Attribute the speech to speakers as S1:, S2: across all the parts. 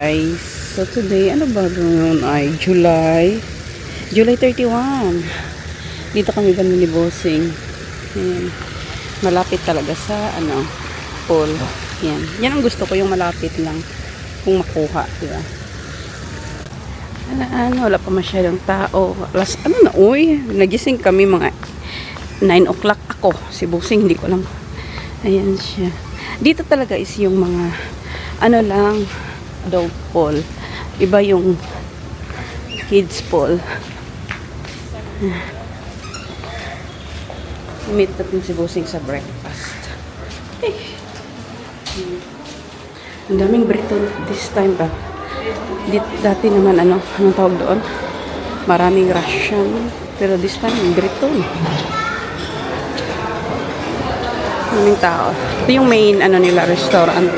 S1: Guys, so today, ano ba ngayon ay July 31. Dito kami banda ni Bossing. Ayan. Malapit talaga sa pool. Yan. Yan ang gusto ko, yung malapit lang kung makuha, di ba? Wala pa masyadong tao. Uy, nagising kami mga 9 o'clock ako. Si Bossing, hindi ko alam. Ayan siya. Dito talaga is yung mga adult pool. Iba yung kids pool. Meet natin si Bossing sa breakfast. Ang daming Briton this time ba? Dati naman anong tawag doon? Maraming Russian. Pero this time Briton. Maraming tao. Ito yung main nila restaurant.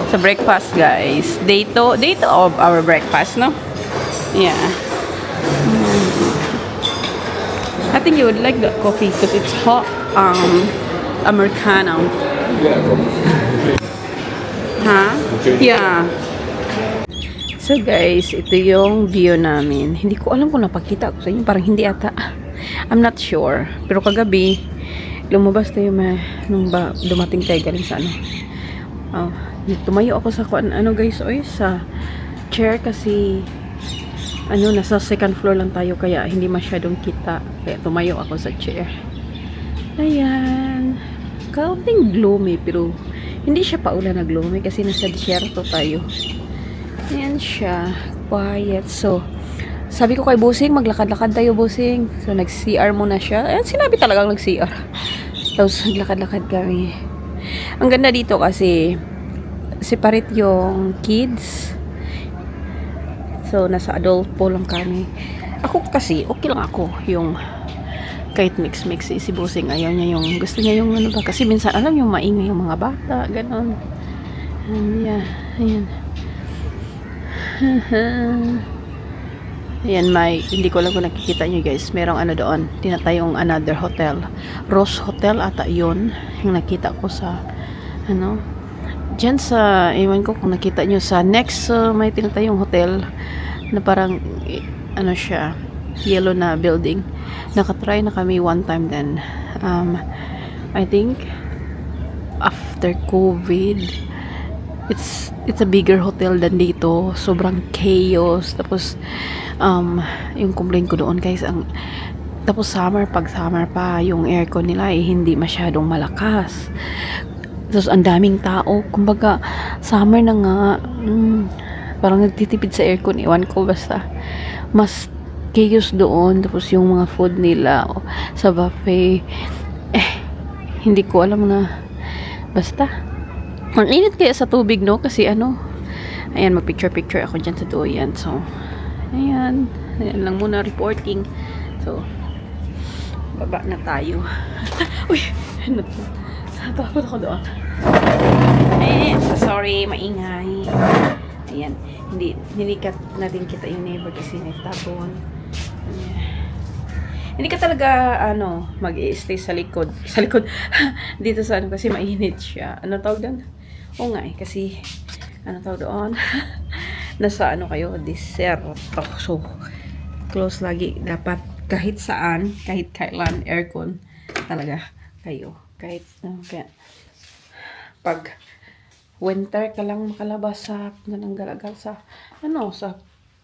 S1: Sa breakfast, guys. Day 2 of our breakfast, no? Yeah. I think you would like the coffee because it's hot. Americano. Huh? Yeah. So, guys, ito yung view namin. Hindi ko alam kung napakita ko sa inyo. Parang hindi ata. I'm not sure. Pero kagabi, lumabas tayo nung dumating tayo galing sa tumayo ako sa guys, sa chair kasi nasa second floor lang tayo kaya hindi masyadong kita. Kaya tumayo ako sa chair. Ayan. Kaunting gloomy pero hindi siya paulan na gloomy kasi nasa disyerto tayo. Ayan siya. Quiet. So, sabi ko kay Bossing, maglakad-lakad tayo, Bossing. So, nag-CR muna siya. Ayan, sinabi talagang nag-CR. Tapos, naglakad-lakad kami. Ang ganda dito kasi separate yung kids. So, nasa adult po lang kami. Ako kasi, okay lang ako. Yung kahit mix-mix si Bossing. Ayaw niya yung, gusto niya yung ba. Kasi minsan, alam yung maingay yung mga bata. Ganon. Yeah. Ayan. Ayan, hindi ko lang kung nakikita nyo guys. Merong doon. Tinatayong another hotel. Rose Hotel ata yun. Yung nakita ko sa dyan sa, ewan ko kung nakita nyo sa next, may tinatayong hotel na parang, siya, yellow na building. Nakatry na kami one time then. I think, after COVID, it's a bigger hotel than dito. Sobrang chaos. Tapos, yung complaint ko doon guys, tapos pag summer pa, yung aircon nila hindi masyadong malakas. Tapos ang daming tao. Kumbaga, summer na nga, parang nagtitipid sa aircon. Iwan ko basta. Mas chaos doon. Tapos yung mga food nila sa buffet. Hindi ko alam na. Basta. Ang init kaya sa tubig, no? Kasi ayan, mag-picture-picture ako dyan sa doyan. So, ayan. Ayan lang muna reporting. So, baba na tayo. Uy! Natakot ako doon. Ayan, sorry, maingay. Ayan, hindi natin kita yung neighbor kasi nagtabon. Hindi ka talaga, mag-i-stay sa likod. Sa likod, dito sa kasi mainit siya. Ano tawag doon? Oo nga kasi, tawag doon? Nasa kayo, desert. So, close lagi. Dapat kahit saan, kahit kailan, aircon talaga kayo. Kahit kaya pag winter ka lang makalabas sa nanggalagal sa sa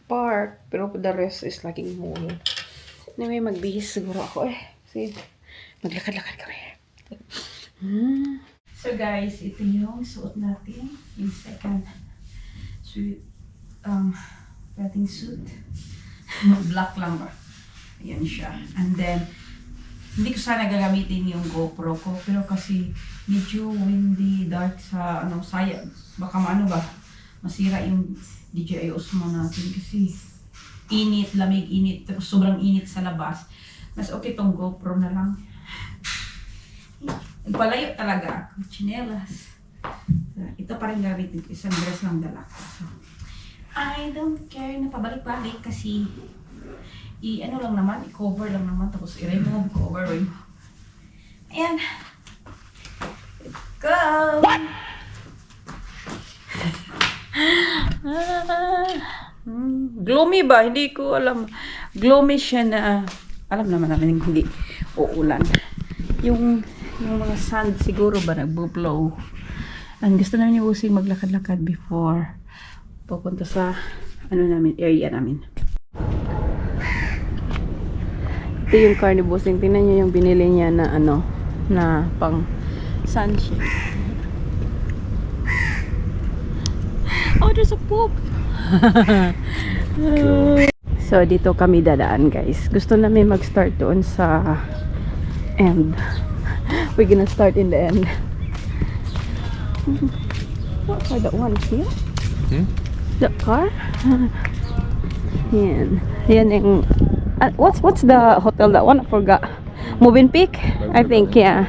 S1: park, pero the rest is laging mall. Anyway, magbihis siguro ako kasi maglakad-lakad kami. So guys, ito yung suot natin, yung second suit, bathing suit. Black lang ba? Ayan siya. And then hindi ko sana gagamitin yung GoPro ko, pero kasi medyo windy, dark sa sayang. Baka masira yung DJI Osmo natin kasi init, lamig, init, tapos sobrang init sa labas. Mas okay tong GoPro na lang. Nagpalayo talaga ako. Chinelas. Ito pa rin gamitin ko. Isang dress lang dala ko. So, I don't care na pabalik-balik kasi lang naman, i-cover lang naman, tapos i-remove, cover, remove. Ayan. Let's go! What? Gloomy ba? Hindi ko alam. Gloomy siya na, alam naman namin hindi uulan. Yung mga sand siguro ba nagbo-blow. Ang gusto namin yung Busing maglakad-lakad before pupunta sa area namin. Ito yung car ni Busing. Tingnan niyo yung binili niya na na pang sunshade. Oh, there's a poop. So, dito kami dadaan, guys. Gusto namin mag-start doon sa end. We're gonna start in the end. What are the ones here? The car? Yan. Yan yung... what's the hotel, that one? I forgot. Moving Peak? I think, yeah.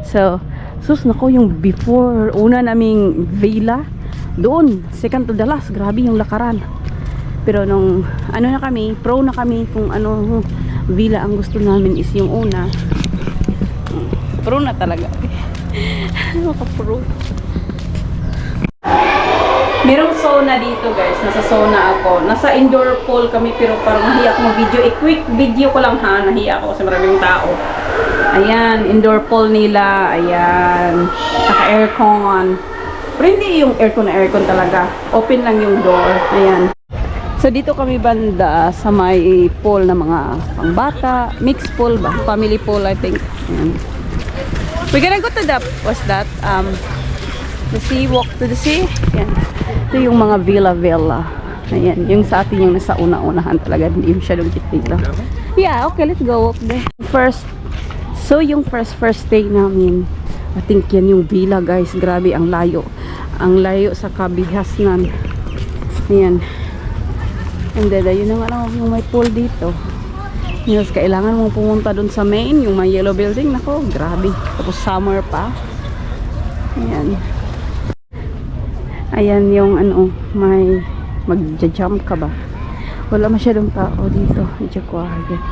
S1: So, sus, nako, yung before, una naming villa, doon, second to the last, grabe yung lakaran. Pero nung, na kami, pro na kami kung villa ang gusto namin is yung una. Pro na talaga. Maka-pro. Merong sauna dito, guys. Nasa sauna ako. Nasa indoor pool kami, pero parang nahiya ako mag-video. Quick video ko lang ha. Nahiya ako kasi maraming tao. Ayan, indoor pool nila. Ayan. Naka-aircon. Pero hindi yung aircon na aircon talaga. Open lang yung door. Ayan. So dito kami banda sa may pool na mga pangbata. Mixed pool ba? Family pool, I think. Ayan. We're gonna go to what's that? The sea, walk to the sea. Ayan. Ito yung mga villa. Ayan. Yung sa atin yung nasa una-unahan talaga. Hindi yung masyadong kitila. Yeah, okay, let's go up there. So yung first day namin, I think yan yung villa, guys. Grabe, ang layo. Ang layo sa kabihasnan. Ayan. And then, yun naman yung may pool dito. Yes, kailangan mong pumunta dun sa main, yung may yellow building. Nako, grabe. Tapos summer pa. Ayan. Ayan yung may magja-jump ka ba? Wala masyadong tao dito. Medyo quiet.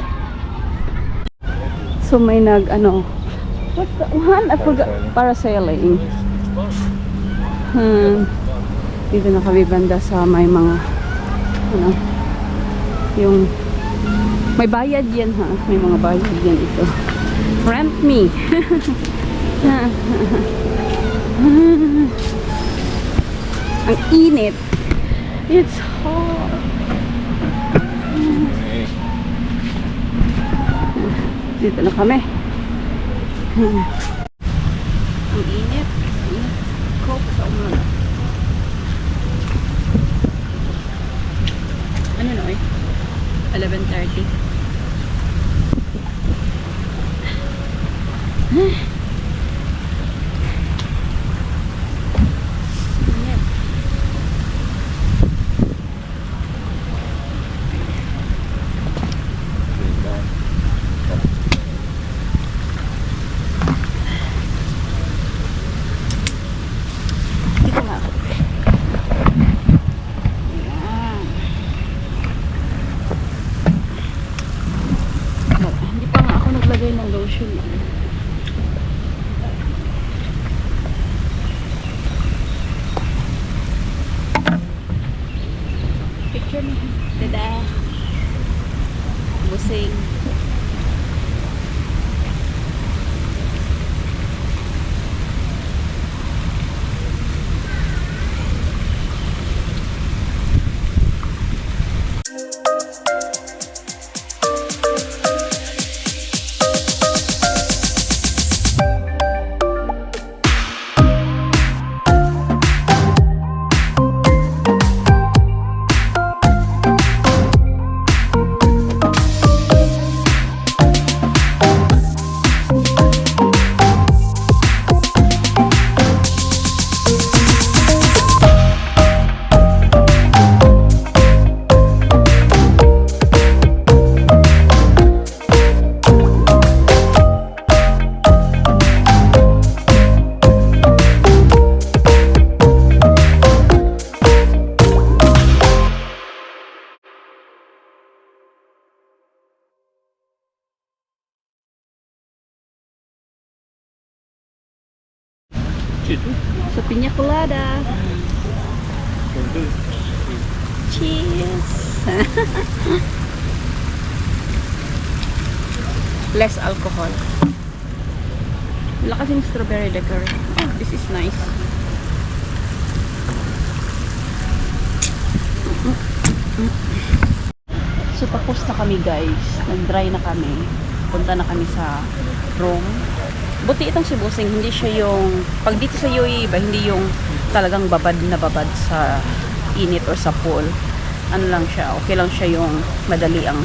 S1: So may what's the one? I forgot. Parasailing. Dito na kami banda sa may mga yung may bayad yan ha. May mga bayad yan ito. Rent me. Ang init. It's hot. Dito na kami. Ang init. Coke sa ulan. Ano na 11:30. Ng lotion. Picture me. Tada. Busing. Sa Piña Colada. Cheers! Less alcohol. Wala kasing strawberry daiquiri. Oh, this is nice. So, tapos na kami guys. Nag-dry na kami. Punta na kami sa Rome. Buti itong si Busing, hindi siya yung, pag dito sa UAE ba, hindi yung talagang babad na babad sa init or sa pool. Ano lang siya, okay lang siya yung madali ang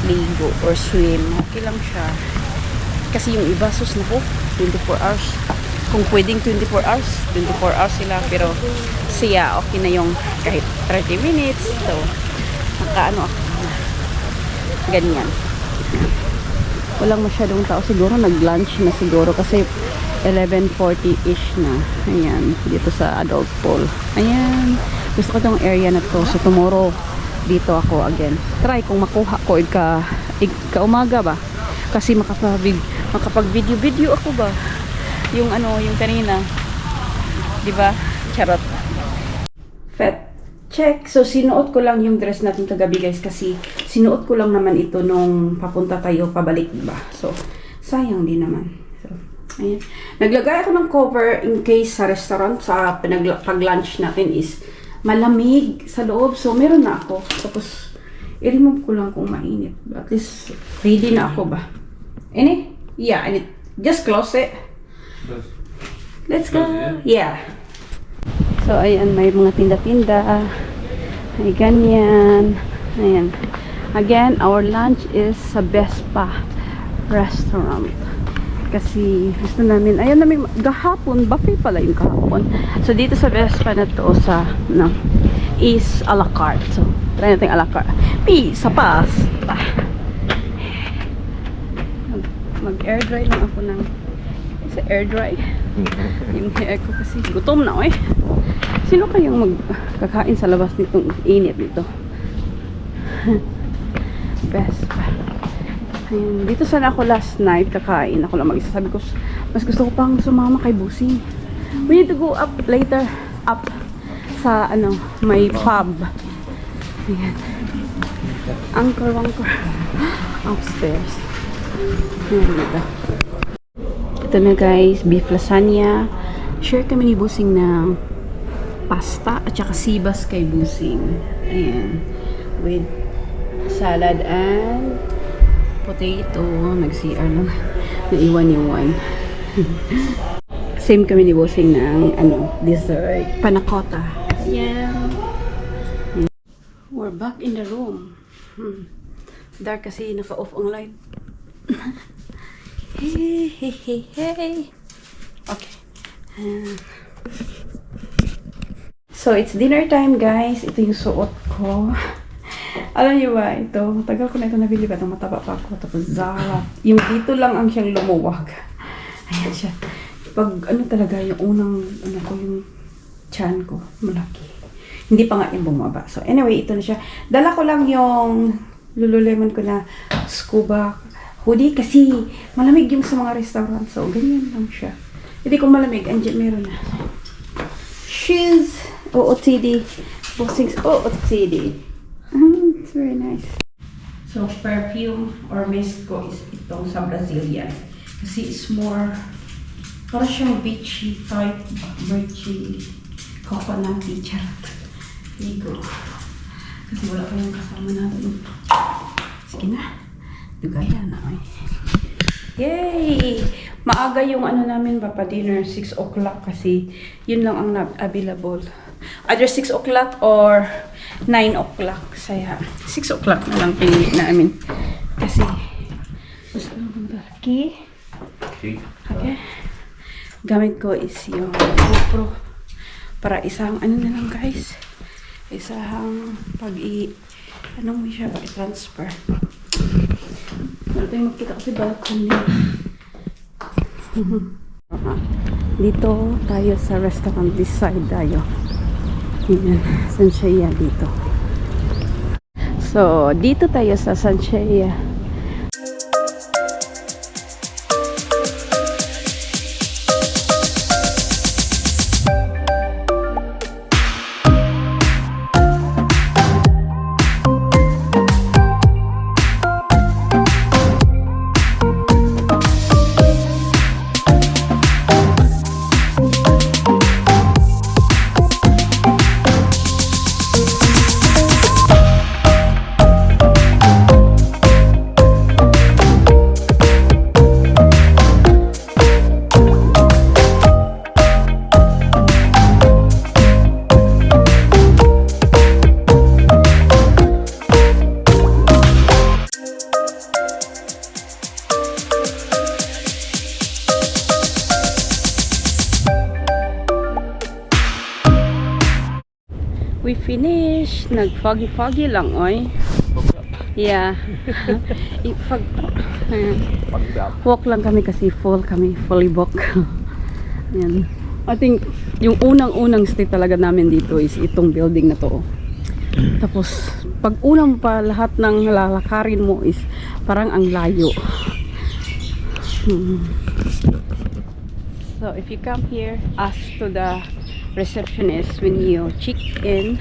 S1: ligo or swim. Okay lang siya. Kasi yung iba, sus na po, 24 hours. Kung pwedeng 24 hours, 24 hours sila. Pero siya, okay na yung kahit 30 minutes. So, nakaano ako na ganyan. Walang masyadong tao. Siguro nag-lunch na siguro kasi 11:40-ish na. Ayan, dito sa adult pool. Ayan. Gusto ko tong area na to. So, tomorrow, dito ako again. Try kung makuha ko umaga ba? Kasi makapag-video ako ba? Yung ano, yung kanina. 'Di ba? Charot. Fet check. So, sinuot ko lang yung dress natin kagabi guys kasi sinuot ko lang naman ito nung papunta tayo pabalik, diba? So, sayang din naman. So, ayan. Naglagay ako ng cover in case sa restaurant, sa pag-lunch natin is malamig sa loob. So, meron na ako. Tapos, i-remove ko lang kung mainit. At least, ready na ako ba? Ini? Yeah, and just close it. Let's go. Yeah. So, ayan, may mga tinda-tinda. May ganyan. Ayan. Again, our lunch is sa Vespa restaurant. Kasi gusto namin, ayan namin, gahapon, buffet pala yung kahapon. So, dito sa Vespa na to, is a la carte. So, try natin a la carte. Pizza, pasta. Mag-air dry lang ako ng, sa air dry. Yung hair ko kasi gutom na eh. Sino kayang magkakain sa labas nitong init dito? Vespa. Ayun, dito sana ako last night kakain. Ako lang mag-isa. Sabi ko, mas gusto ko pang sumama kay Busing. We need to go up later. Up sa ano, may pub. Ayan. Anchor. Upstairs. Ayan, dito. Ito na guys, beef lasagna. Share kami ni Busing ng pasta at saka sibas kay Busing. Ayan. With salad and potato. Nag-CR lang. Naiwan-iwan. Same kami ni Busing ng dessert. Panakota. Ayan. We're back in the room. Dark kasi naka-off ang light. Hey. Okay. So, it's dinner time, guys. Ito yung suot ko. Alam niyo ba, ito, tagal ko na ito nabili ba? Mataba pa ako. Tapos, Zara. Yung dito lang ang siyang lumuwag. Ayan siya. Pag, talaga, yung unang, yung tiyan ko, malaki. Hindi pa nga yung bumaba. So, anyway, ito na siya. Dala ko lang yung Lululemon ko na scuba hoodie kasi malamig yung sa mga restaurant. So, ganyan lang siya. Hindi kung malamig, andyan meron na. Shoes, OOTD. Busing's OOTD. It's very nice. So, perfume or mist ko is itong sa Brazilian. Kasi it's more, para siyang beachy type, beachy, coconutty, charot. Ligo. Kasi wala kayong kasama natin. Sige na. Dugaya na eh. Yay! Maaga yung namin papa-dinner, 6 o'clock kasi yun lang ang available. Either 6 o'clock or 9 o'clock. Saya 6 o'clock na lang pinili namin. Kasi gusto naman ba? Key? Okay. Gamit ko is yung GoPro. Para isang na lang guys. Isang mo siya pag-transfer. Ito yung makita kasi balcony. Dito tayo sa restaurant. This side tayo. Ayan. Sanshaya dito. So, dito tayo sa Sanshaya. We finished. Nag-foggy-foggy lang, oy. Yeah. Walk lang kami kasi fully booked. Yan. I think, yung unang stay talaga namin dito is itong building na to. Tapos, pag unang pa lahat ng lalakarin mo is parang ang layo. So, if you come here, ask to the receptionist when you check in,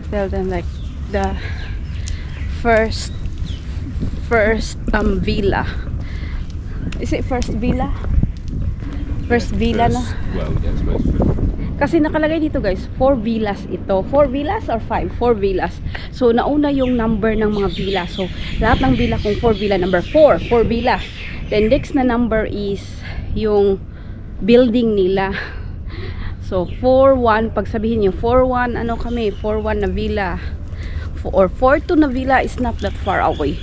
S1: tell them like the first villa. Is it first villa? First villa na.
S2: Well, yes, first.
S1: Kasi nakalagay dito guys, 4 villas ito. 4 villas or 5? 4 villas. So nauna yung number ng mga villa. So lahat ng villa kung 4 villa, number 4 villa. Then next na number is yung building nila. So 4-1, pag sabihin nyo 4-1, ano kami, 4-1 na villa. Or 4-2 na villa is not that far away.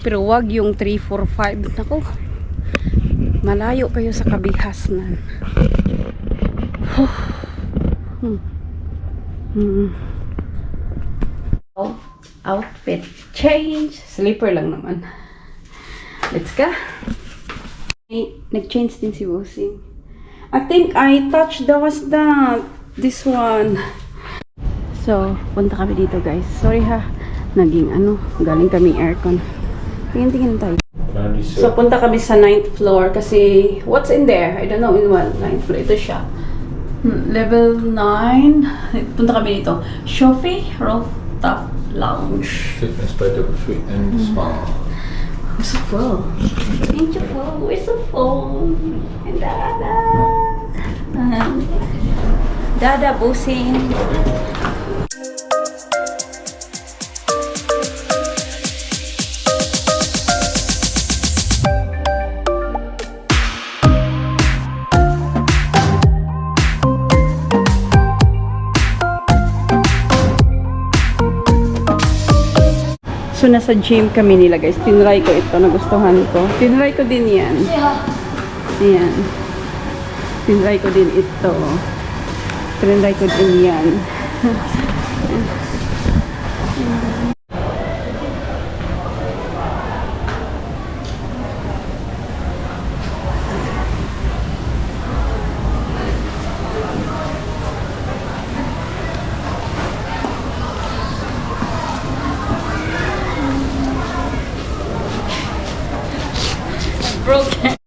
S1: Pero wag yung 3-4-5. Nako, malayo kayo sa kabihasnan. Outfit change. Sleeper lang naman. Let's go. Nag-change din si Bossing. I think I touched this one. So, punta kami dito guys. Sorry ha. Naging galing kaming aircon. Tingin-tingin tayo. So, punta kami sa 9th floor kasi what's in there? I don't know in what 9th floor. Ito siya. Level 9. Punta kami dito. Shofi Rooftop Lounge.
S2: Fitness by Double Sweet and Spa.
S1: We're so full. Thank you full. We're so full. And Dada. Dada Bossing. So, nasa gym kami nila guys. Tinry ko ito. Nagustuhan ko. Tinry ko din yan. Ayan. Tinry ko din ito. Tinry ko din yan. Broken.